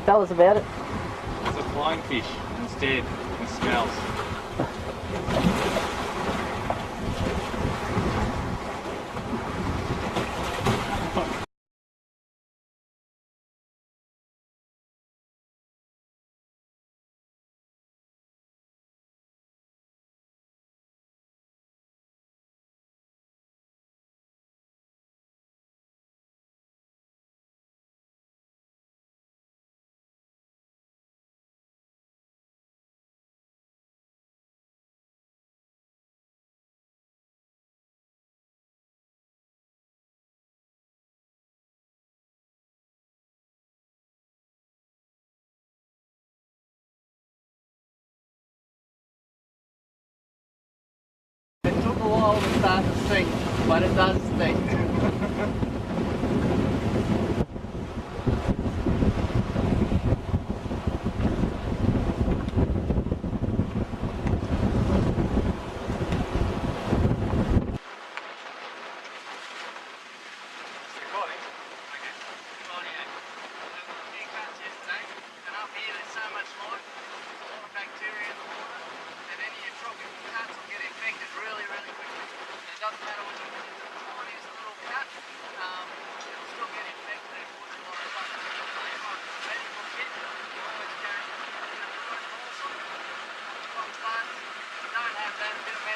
Tell us about it. It's a flying fish instead. It smells. It took a while to start to sink, but it does sink.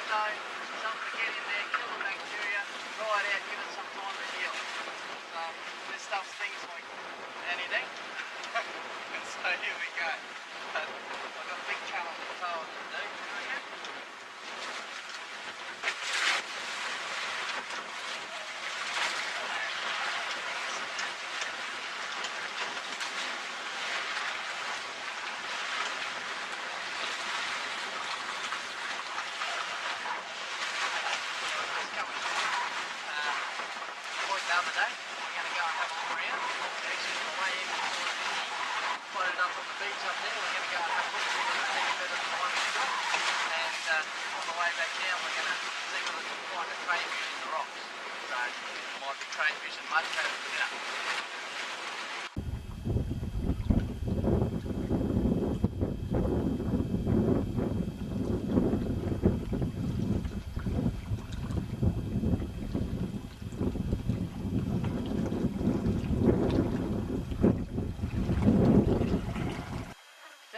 Something to get in there, kill the bacteria, dry it out, give it some time to heal. So this stuff stings like anything. So here we go. But I've got a big challenge to tow it to do. The other day, we're going to go and have a look around. Actually, on the way in, floated up on the beach up there. We're going to go and have a look, see whether it's any better than the one we got. And on the way back down, we're going to see whether we can find a crayfish in the rocks. So, it might be crayfish and mud crab for dinner.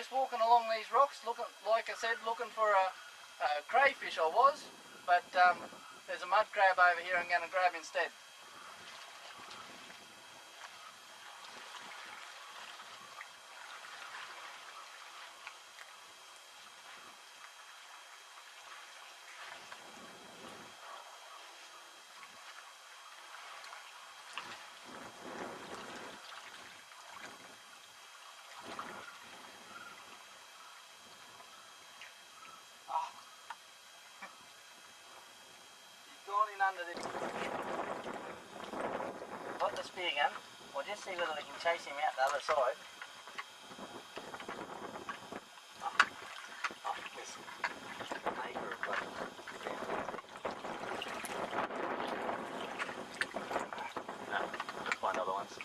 Walking along these rocks, looking, like I said, looking for a crayfish I was, but there's a mud crab over here I'm going to grab instead. Gone in under this. Got the spear gun. We'll just see whether we can chase him out the other side. This acre of blood. No, let's find other ones.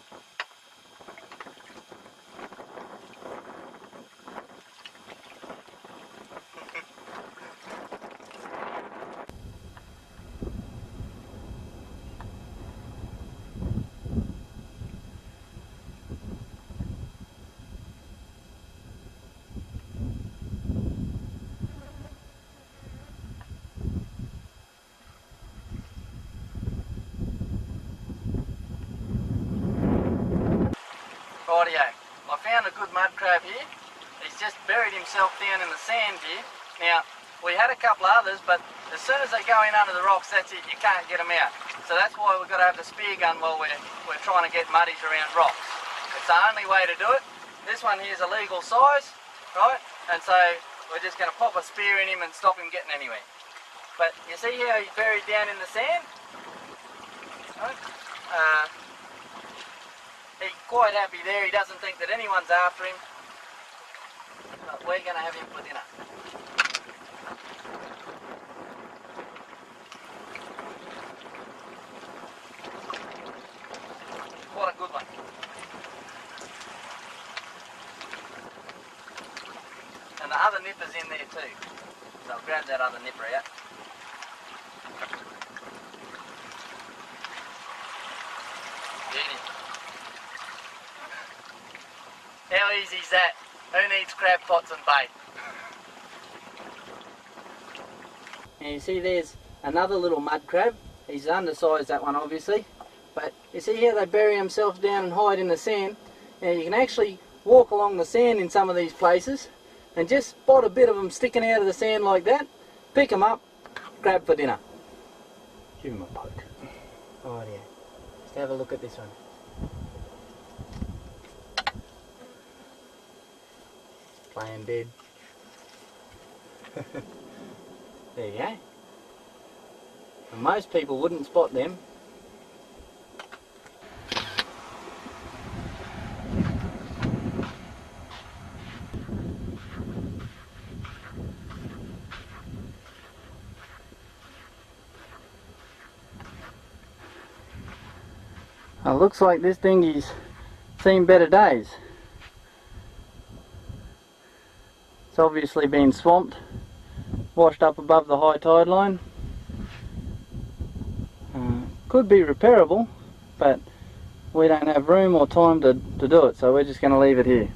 Rightio, I found a good mud crab here. He's just buried himself down in the sand here. Now, we had a couple others, but as soon as they go in under the rocks, that's it, you can't get them out. So that's why we've got to have the spear gun while we're trying to get muddies around rocks. It's the only way to do it. This one here is a legal size, right? And so we're just going to pop a spear in him and stop him getting anywhere. But you see how he's buried down in the sand? Right? He's quite happy there. He doesn't think that anyone's after him. But we're going to have him for dinner. nipper's in there too. So I'll grab that other nipper out. Beauty. How easy is that? Who needs crab pots and bait? And you see there's another little mud crab. He's undersized, that one obviously. But you see how they bury themselves down and hide in the sand? Now you can actually walk along the sand in some of these places and just spot a bit of them sticking out of the sand like that, pick them up, grab for dinner. Give him a poke. Oh yeah. Just have a look at this one. Playing dead. There you go. And most people wouldn't spot them. It looks like this dinghy's seen better days. It's obviously been swamped, washed up above the high tide line. Could be repairable, but we don't have room or time to do it, so we're just going to leave it here.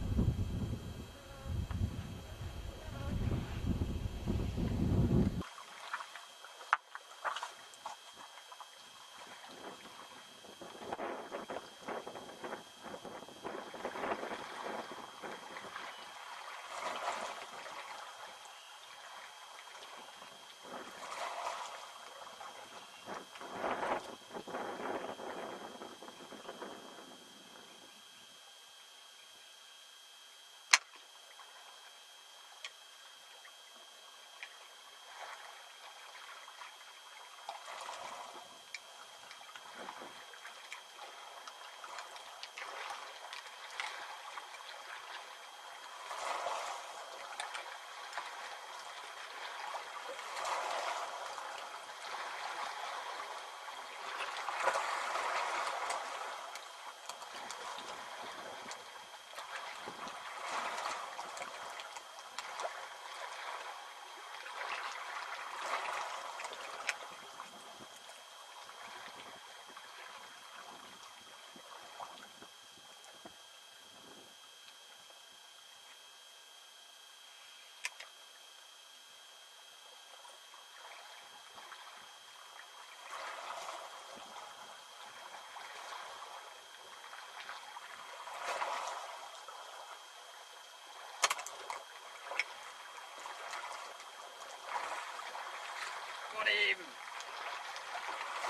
Got him!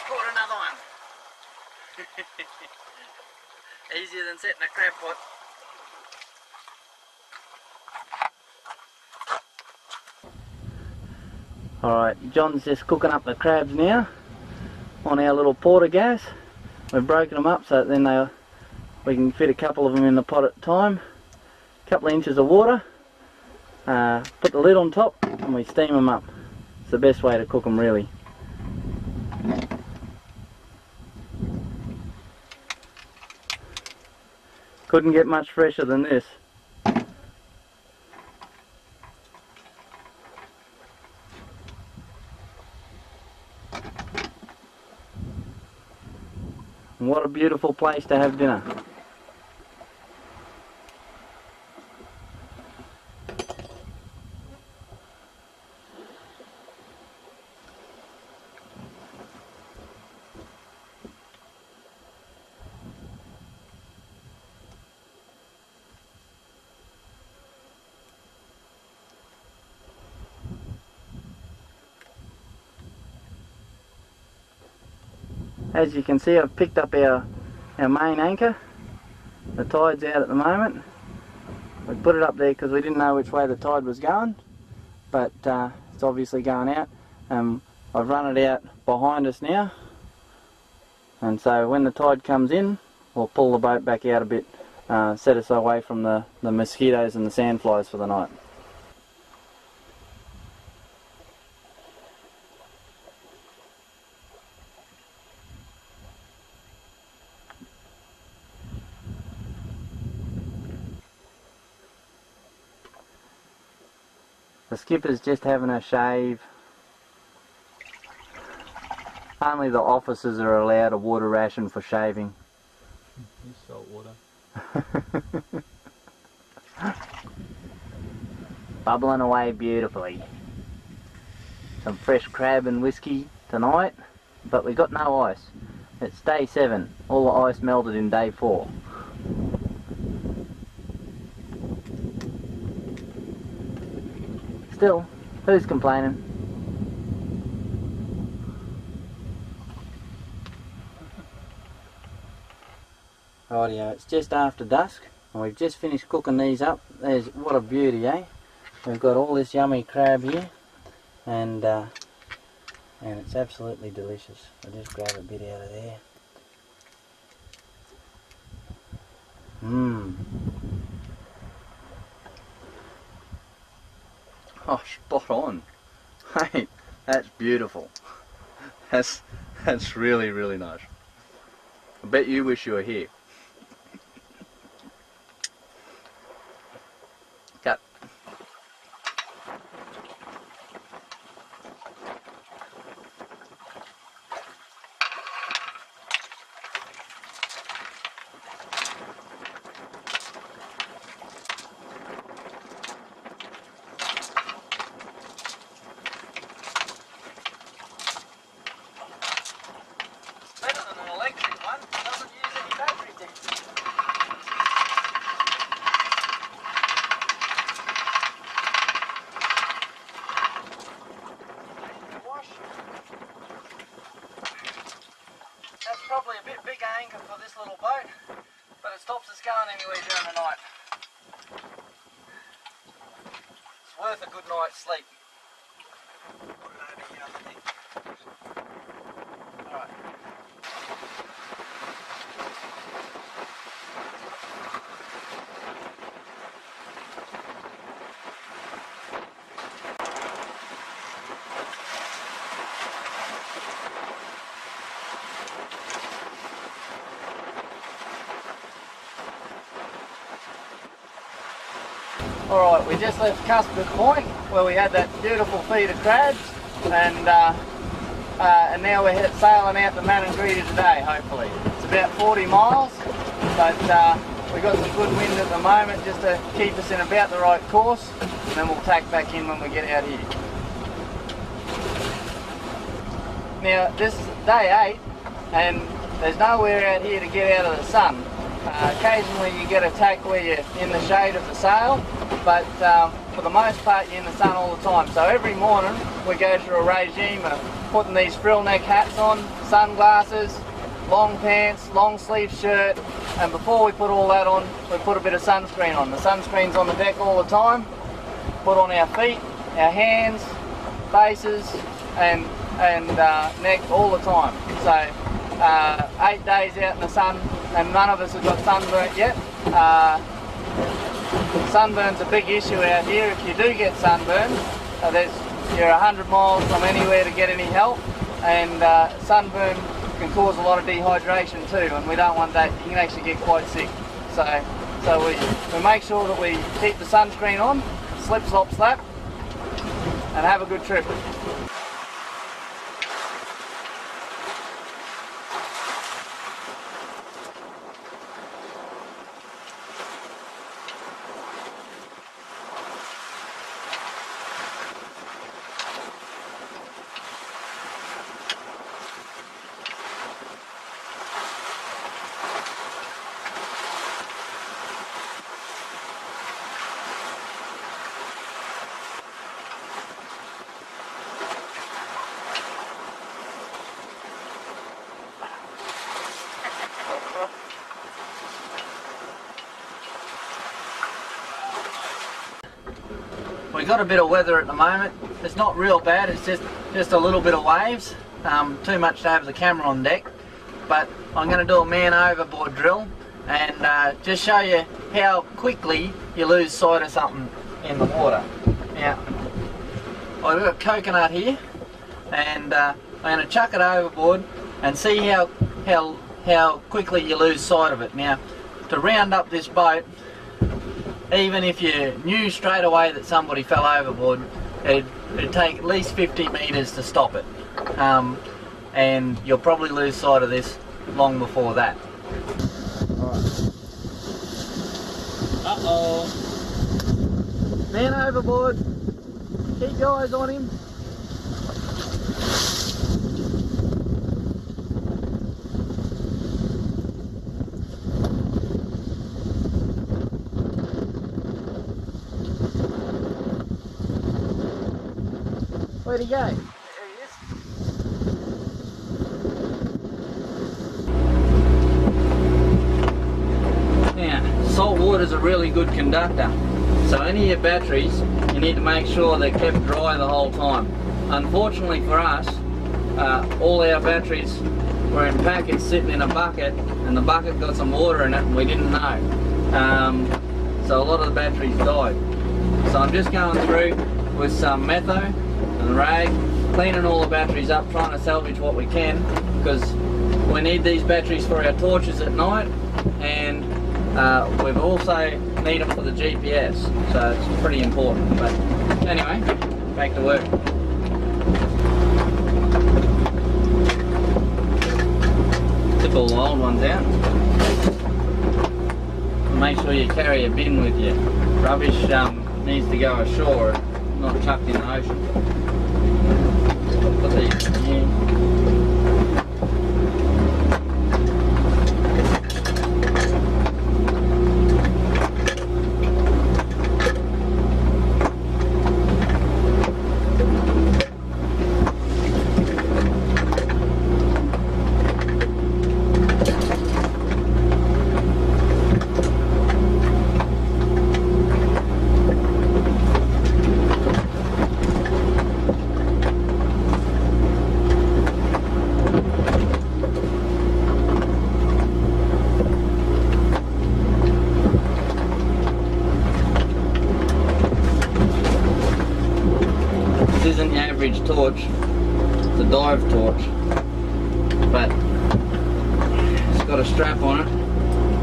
Caught another one! Easier than setting a crab pot. Alright, John's just cooking up the crabs now on our little porter gas. We've broken them up so that then we can fit a couple of them in the pot at a time. A couple of inches of water, put the lid on top and we steam them up. It's the best way to cook them really. Couldn't get much fresher than this. And what a beautiful place to have dinner. As you can see, I've picked up our main anchor. The tide's out at the moment. We put it up there because we didn't know which way the tide was going, but it's obviously going out. I've run it out behind us now, and so when the tide comes in, we'll pull the boat back out a bit, set us away from the mosquitoes and the sandflies for the night. The The skipper's just having a shave. Only the officers are allowed a water ration for shaving. Salt water. Bubbling away beautifully. Some fresh crab and whiskey tonight, but we got no ice. It's day 7. All the ice melted in day 4. Still, who's complaining? Rightio, it's just after dusk and we've just finished cooking these up. There's what a beauty, eh? We've got all this yummy crab here and it's absolutely delicious. I'll just grab a bit out of there. Mmm. Oh, spot on. Hey, that's beautiful. That's really, really nice. I bet you wish you were here. Cut. Probably a bit big anchor for this little boat, but it stops us going anywhere during the night. It's worth a good night's sleep. Put it over here, I think. Alright. Alright, we just left Cuthbert Point where we had that beautiful feed of crabs and now we're sailing out to Marooned today, hopefully. It's about 40 miles, but we've got some good wind at the moment just to keep us in about the right course, and then we'll tack back in when we get out here. Now, this is day 8 and there's nowhere out here to get out of the sun. Occasionally you get a tack where you're in the shade of the sail, but for the most part you're in the sun all the time. So every morning we go through a regime of putting these frill neck hats on, sunglasses, long pants, long sleeve shirt, and before we put all that on we put a bit of sunscreen on. The sunscreen's on the deck all the time, put on our feet, our hands, faces and neck all the time. So 8 days out in the sun and none of us have got sunburnt yet. Sunburn's a big issue out here. If you do get sunburned, you're 100 miles from anywhere to get any help, and sunburn can cause a lot of dehydration too, and we don't want that. You can actually get quite sick. So we make sure that we keep the sunscreen on, slip, slop, slap, and have a good trip. We got a bit of weather at the moment. It's not real bad, it's just a little bit of waves. Too much to have the camera on deck. But I'm going to do a man overboard drill and just show you how quickly you lose sight of something in the water. Now, I've got a coconut here and I'm going to chuck it overboard and see how quickly you lose sight of it. Now, to round up this boat, even if you knew straight away that somebody fell overboard, it'd take at least 50 metres to stop it. And you'll probably lose sight of this long before that. Uh-oh. Man overboard. Keep your eyes on him. Where'd he go? There he is. Now, salt water is a really good conductor. So any of your batteries, you need to make sure they're kept dry the whole time. Unfortunately for us, all our batteries were in packets sitting in a bucket, and the bucket got some water in it and we didn't know. So a lot of the batteries died. So I'm just going through with some metho and rag, cleaning all the batteries up, trying to salvage what we can, because we need these batteries for our torches at night, and we've also need them for the GPS, so it's pretty important. But anyway, back to work. Took all the old ones out. Make sure you carry a bin with you. Rubbish needs to go ashore, not chucked in the ocean. Put these in here. Isn't the average torch, it's a dive torch, but it's got a strap on it.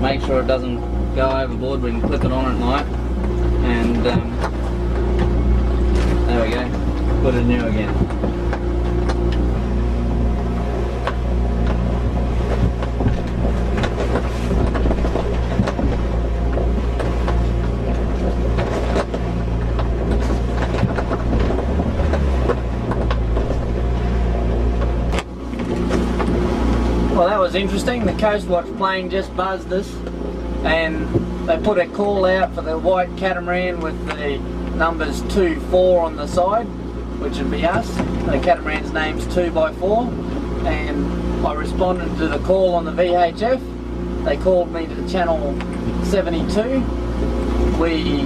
Make sure it doesn't go overboard. We can clip it on at night, and there we go, put it new again. Well, that was interesting. The Coast Watch plane just buzzed us, and they put a call out for the white catamaran with the numbers 2-4 on the side, which would be us. The catamaran's name's 2x4, and I responded to the call on the VHF. They called me to channel 72. We